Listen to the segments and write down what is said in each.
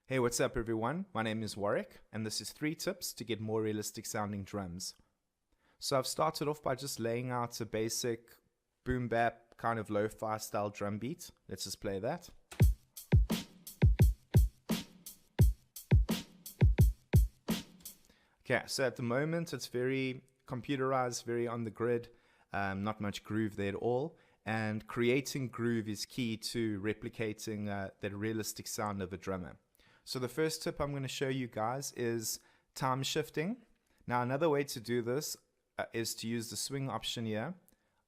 Hey, what's up everyone? My name is Warwick and this is 3 tips to get more realistic sounding drums. So I've started off by just laying out a basic boom bap kind of lo-fi style drum beat. Let's just play that. Okay, so at the moment it's very computerized, very on the grid, not much groove there at all. And creating groove is key to replicating that realistic sound of a drummer. So the first tip I'm going to show you guys is time shifting. Now another way to do this is to use the swing option here.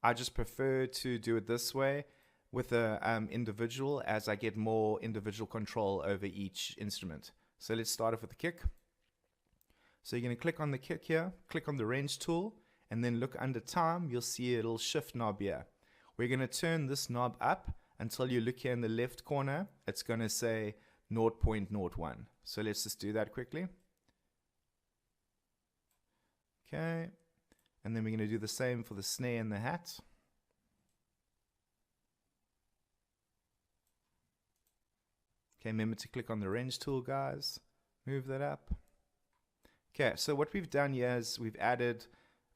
I just prefer to do it this way with a individual, as I get more individual control over each instrument. So let's start off with the kick. So you're going to click on the kick here, click on the wrench tool, and then look under time. You'll see a little shift knob here. We're going to turn this knob up until you look here in the left corner. It's going to say 0.01. So let's just do that quickly. Okay, and then we're going to do the same for the snare and the hat. Okay, remember to click on the wrench tool, guys. Move that up. Okay, so what we've done here is we've added,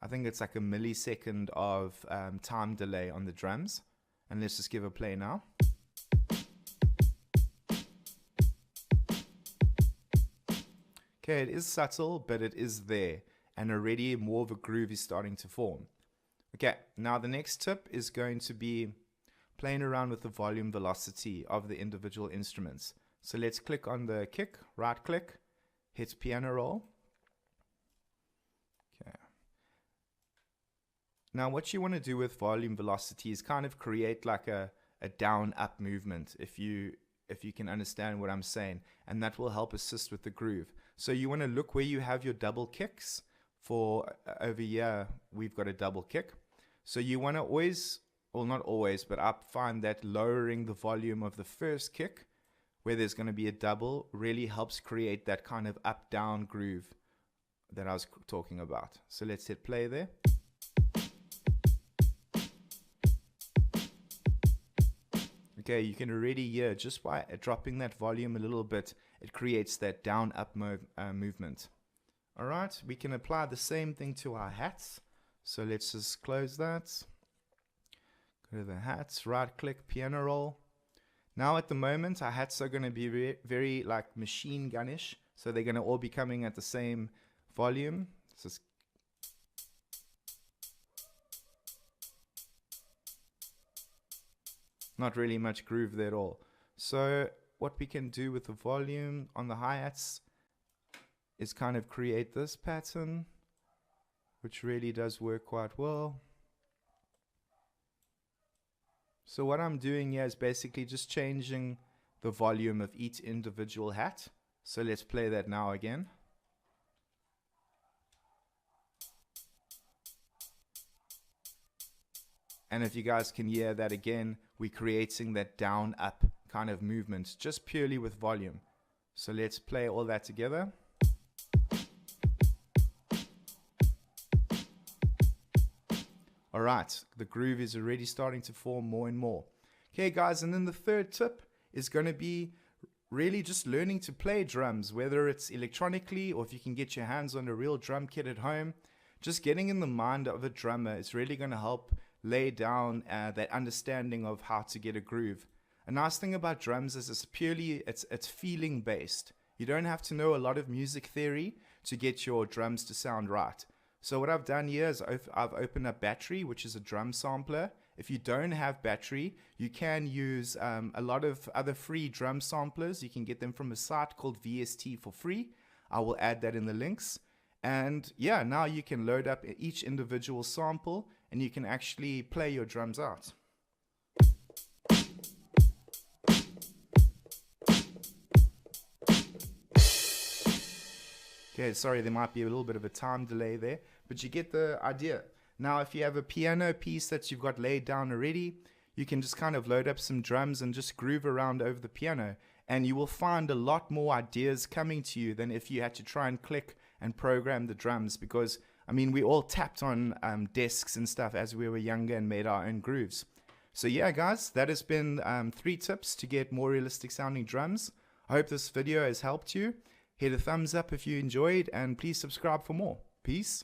I think it's like a millisecond of time delay on the drums. And let's just give a play now. Okay, it is subtle, but it is there, and already more of a groove is starting to form. Okay, now the next tip is going to be playing around with the volume velocity of the individual instruments. So let's click on the kick, right click, hit piano roll. Okay. Now what you want to do with volume velocity is kind of create like a down-up movement, if you can understand what I'm saying, and that will help assist with the groove. So you want to look where you have your double kicks. For over here, we've got a double kick. So you want to always, well not always, but I find that lowering the volume of the first kick, where there's going to be a double, really helps create that kind of up-down groove that I was talking about. So let's hit play there. Okay, you can already hear just by dropping that volume a little bit, it creates that down-up movement. All right, we can apply the same thing to our hats. So let's just close that. Go to the hats, right-click, piano roll. Now at the moment, our hats are going to be very like machine gun-ish. So they're going to all be coming at the same volume. Let's just not really much groove there at all. So what we can do with the volume on the hi-hats is kind of create this pattern, which really does work quite well. So what I'm doing here is basically just changing the volume of each individual hat. So let's play that now again. And if you guys can hear that again, we're creating that down-up kind of movement just purely with volume. So let's play all that together. Alright, the groove is already starting to form more and more. Okay guys, and then the third tip is going to be really just learning to play drums, whether it's electronically or if you can get your hands on a real drum kit at home. Just getting in the mind of a drummer is really going to help lay down that understanding of how to get a groove. A nice thing about drums is it's feeling based. You don't have to know a lot of music theory to get your drums to sound right. So what I've done here is I've opened up Battery, which is a drum sampler. If you don't have Battery, you can use a lot of other free drum samplers. You can get them from a site called VST4FREE. I will add that in the links. And yeah, now you can load up each individual sample and you can actually play your drums out. Okay, sorry, there might be a little bit of a time delay there, but you get the idea. Now, if you have a piano piece that you've got laid down already, you can just kind of load up some drums and just groove around over the piano, and you will find a lot more ideas coming to you than if you had to try and click and program the drums, because I mean, we all tapped on desks and stuff as we were younger and made our own grooves. So yeah, guys, that has been 3 tips to get more realistic sounding drums. I hope this video has helped you. Hit a thumbs up if you enjoyed, and please subscribe for more. Peace.